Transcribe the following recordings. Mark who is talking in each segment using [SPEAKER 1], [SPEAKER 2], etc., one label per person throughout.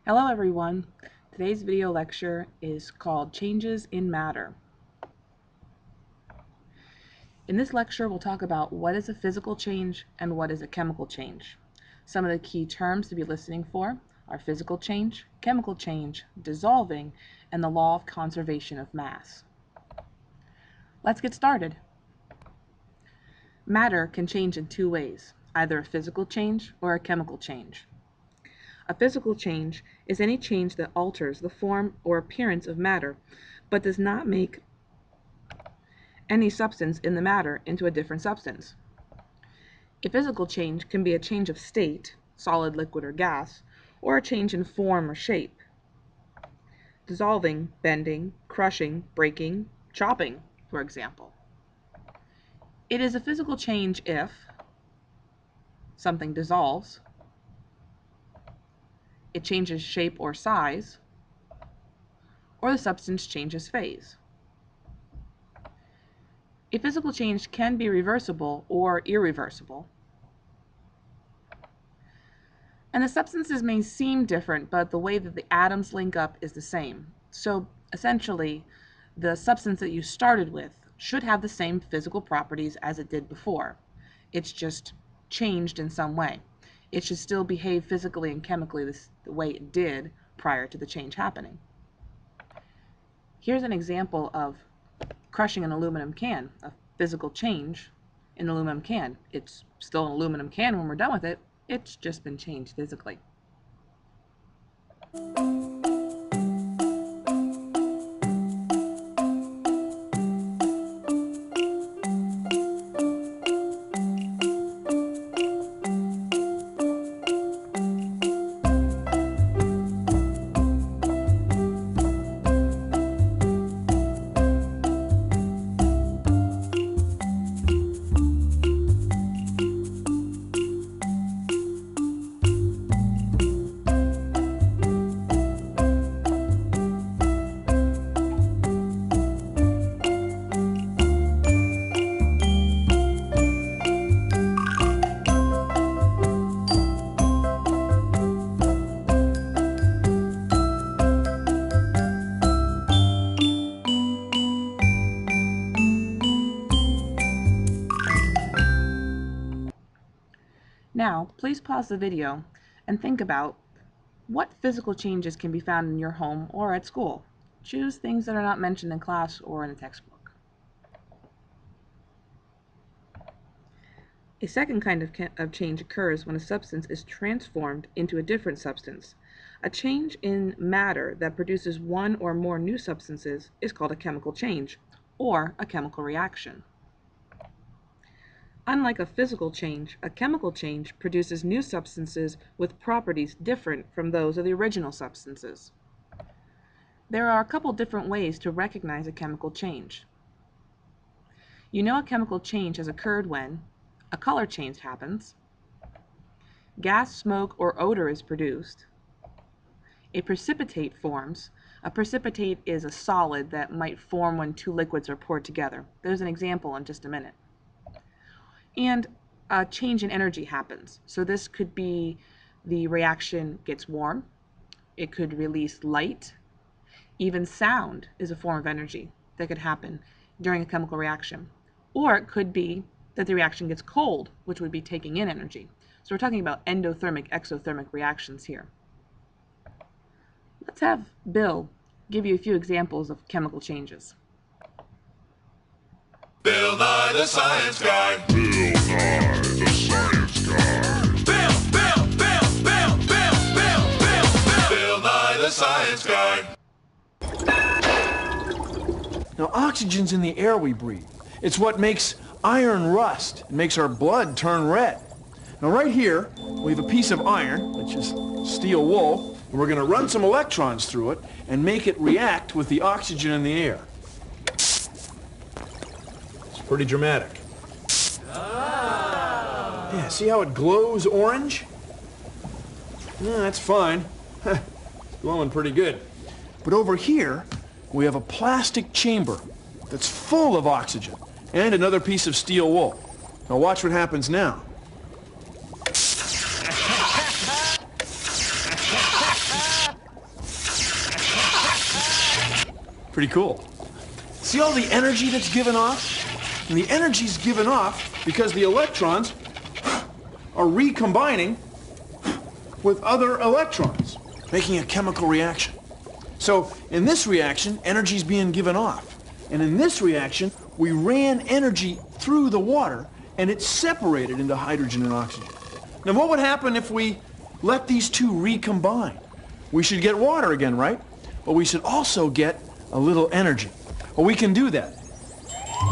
[SPEAKER 1] Hello everyone. Today's video lecture is called Changes in Matter. In this lecture we'll talk about what is a physical change and what is a chemical change. Some of the key terms to be listening for are physical change, chemical change, dissolving, and the law of conservation of mass. Let's get started. Matter can change in two ways, either a physical change or a chemical change. A physical change is any change that alters the form or appearance of matter, but does not make any substance in the matter into a different substance. A physical change can be a change of state, solid, liquid, or gas, or a change in form or shape. Dissolving, bending, crushing, breaking, chopping, for example. It is a physical change if something dissolves, it changes shape or size, or the substance changes phase. A physical change can be reversible or irreversible. And the substances may seem different, but the way that the atoms link up is the same. So essentially, the substance that you started with should have the same physical properties as it did before. It's just changed in some way. It should still behave physically and chemically the way it did prior to the change happening. Here's an example of crushing an aluminum can, a physical change in the aluminum can. It's still an aluminum can when we're done with it, it's just been changed physically. Now, please pause the video and think about what physical changes can be found in your home or at school. Choose things that are not mentioned in class or in a textbook. A second kind of change occurs when a substance is transformed into a different substance. A change in matter that produces one or more new substances is called a chemical change, or a chemical reaction. Unlike a physical change, a chemical change produces new substances with properties different from those of the original substances. There are a couple different ways to recognize a chemical change. You know a chemical change has occurred when a color change happens, gas, smoke, or odor is produced, a precipitate forms. A precipitate is a solid that might form when two liquids are poured together. There's an example in just a minute. And a change in energy happens. So this could be the reaction gets warm, it could release light, even sound is a form of energy that could happen during a chemical reaction. Or it could be that the reaction gets cold, which would be taking in energy. So we're talking about endothermic, exothermic reactions here. Let's have Bill give you a few examples of chemical changes.
[SPEAKER 2] Bill Nye the Science Guy.
[SPEAKER 3] Bill Nye the Science Guy.
[SPEAKER 2] Bill Nye the Science Guy.
[SPEAKER 4] Now, oxygen's in the air we breathe. It's what makes iron rust. It makes our blood turn red. Now, right here, we have a piece of iron, which is steel wool, and we're going to run some electrons through it and make it react with the oxygen in the air. Pretty dramatic. Yeah, see how it glows orange? Yeah, that's fine. It's glowing pretty good. But over here, we have a plastic chamber that's full of oxygen and another piece of steel wool. Now watch what happens now. Pretty cool. See all the energy that's given off? And the energy's given off because the electrons are recombining with other electrons, making a chemical reaction. So in this reaction, energy's being given off. And in this reaction, we ran energy through the water and it separated into hydrogen and oxygen. Now what would happen if we let these two recombine? We should get water again, right? But we should also get a little energy. Well, we can do that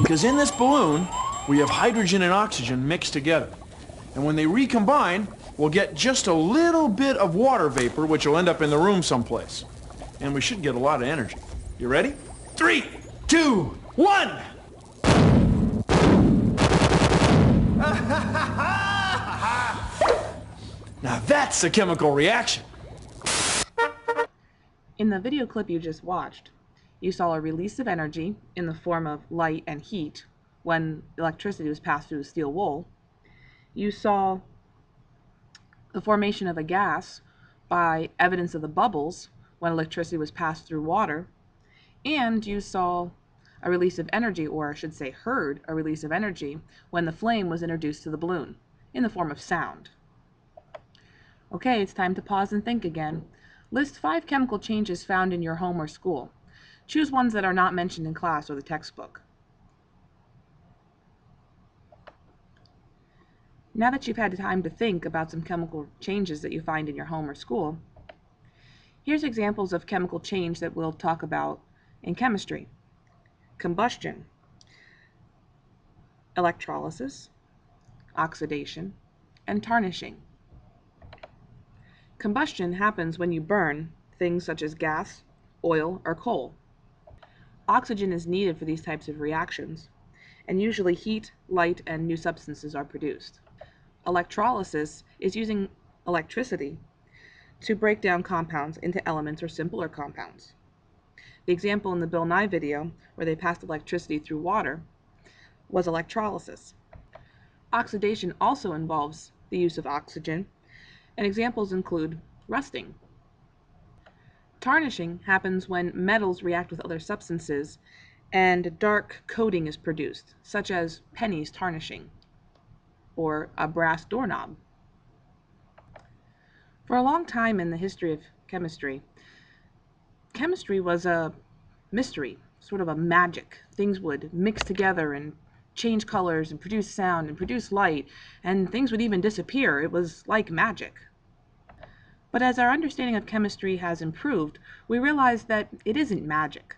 [SPEAKER 4] because in this balloon, we have hydrogen and oxygen mixed together. And when they recombine, we'll get just a little bit of water vapor, which will end up in the room someplace. And we should get a lot of energy. You ready? 3, 2, 1! Now that's a chemical reaction.
[SPEAKER 1] In the video clip you just watched, you saw a release of energy in the form of light and heat when electricity was passed through the steel wool. You saw the formation of a gas by evidence of the bubbles when electricity was passed through water, and you saw a release of energy, or I should say heard a release of energy, when the flame was introduced to the balloon in the form of sound. Okay, it's time to pause and think again. List 5 chemical changes found in your home or school. Choose ones that are not mentioned in class or the textbook. Now that you've had time to think about some chemical changes that you find in your home or school, here's examples of chemical change that we'll talk about in chemistry. Combustion, electrolysis, oxidation, and tarnishing. Combustion happens when you burn things such as gas, oil, or coal. Oxygen is needed for these types of reactions, and usually heat, light, and new substances are produced. Electrolysis is using electricity to break down compounds into elements or simpler compounds. The example in the Bill Nye video, where they passed electricity through water, was electrolysis. Oxidation also involves the use of oxygen, and examples include rusting. Tarnishing happens when metals react with other substances and dark coating is produced, such as pennies tarnishing or a brass doorknob. For a long time in the history of chemistry, chemistry was a mystery, sort of a magic. Things would mix together and change colors and produce sound and produce light, and things would even disappear. It was like magic. But as our understanding of chemistry has improved, we realize that it isn't magic.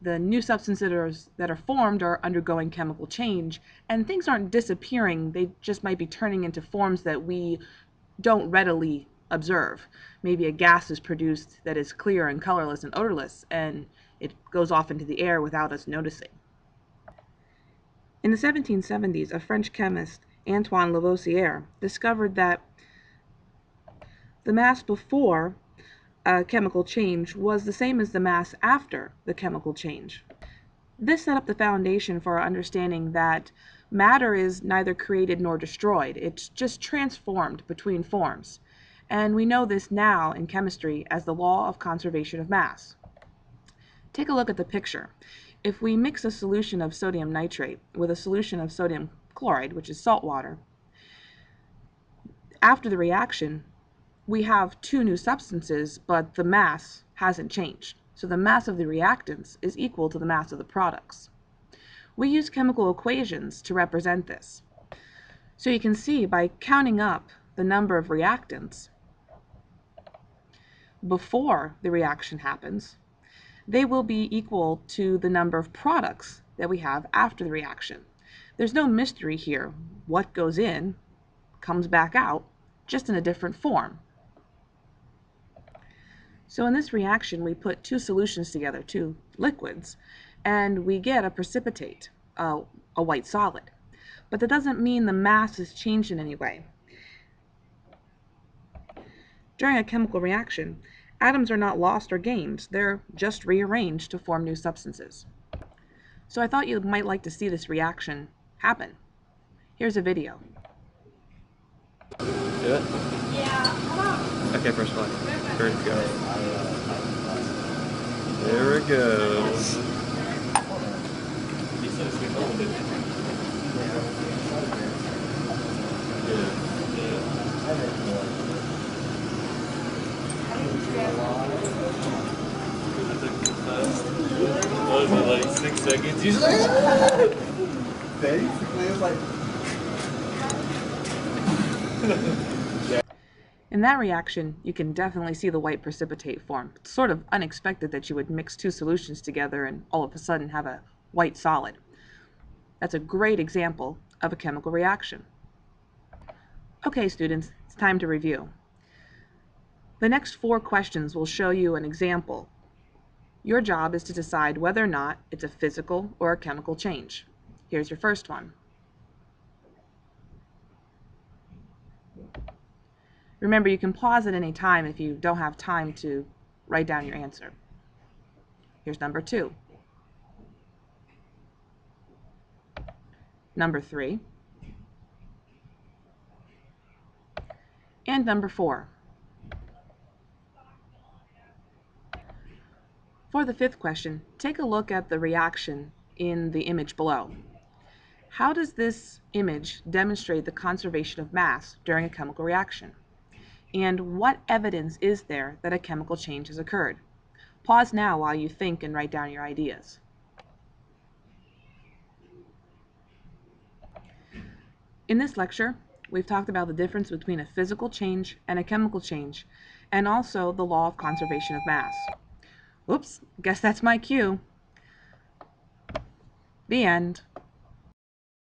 [SPEAKER 1] The new substances that are formed are undergoing chemical change, and things aren't disappearing. They just might be turning into forms that we don't readily observe. Maybe a gas is produced that is clear and colorless and odorless, and it goes off into the air without us noticing. In the 1770s, a French chemist, Antoine Lavoisier, discovered that the mass before a chemical change was the same as the mass after the chemical change. This set up the foundation for our understanding that matter is neither created nor destroyed. It's just transformed between forms. And we know this now in chemistry as the law of conservation of mass. Take a look at the picture. If we mix a solution of sodium nitrate with a solution of sodium chloride, which is salt water, after the reaction, we have 2 new substances, but the mass hasn't changed. So the mass of the reactants is equal to the mass of the products. We use chemical equations to represent this. So you can see by counting up the number of reactants before the reaction happens, they will be equal to the number of products that we have after the reaction. There's no mystery here. What goes in comes back out, just in a different form. So in this reaction, we put 2 solutions together, 2 liquids, and we get a precipitate, a white solid. But that doesn't mean the mass has changed in any way. During a chemical reaction, atoms are not lost or gained. They're just rearranged to form new substances. So I thought you might like to see this reaction happen. Here's a video.
[SPEAKER 5] Do it? Yeah, come on. Okay, first one. First go. There it goes. What was it, like 6 seconds? He's like,
[SPEAKER 6] Basically, it's like.
[SPEAKER 1] In that reaction, you can definitely see the white precipitate form. It's sort of unexpected that you would mix two solutions together and all of a sudden have a white solid. That's a great example of a chemical reaction. Okay, students, it's time to review. The next 4 questions will show you an example. Your job is to decide whether or not it's a physical or a chemical change. Here's your first one. Remember, you can pause at any time if you don't have time to write down your answer. Here's number 2. Number 3. And number 4. For the 5th question, take a look at the reaction in the image below. How does this image demonstrate the conservation of mass during a chemical reaction? And what evidence is there that a chemical change has occurred? Pause now while you think and write down your ideas. In this lecture, we've talked about the difference between a physical change and a chemical change, and also the law of conservation of mass. Oops, guess that's my cue. The end.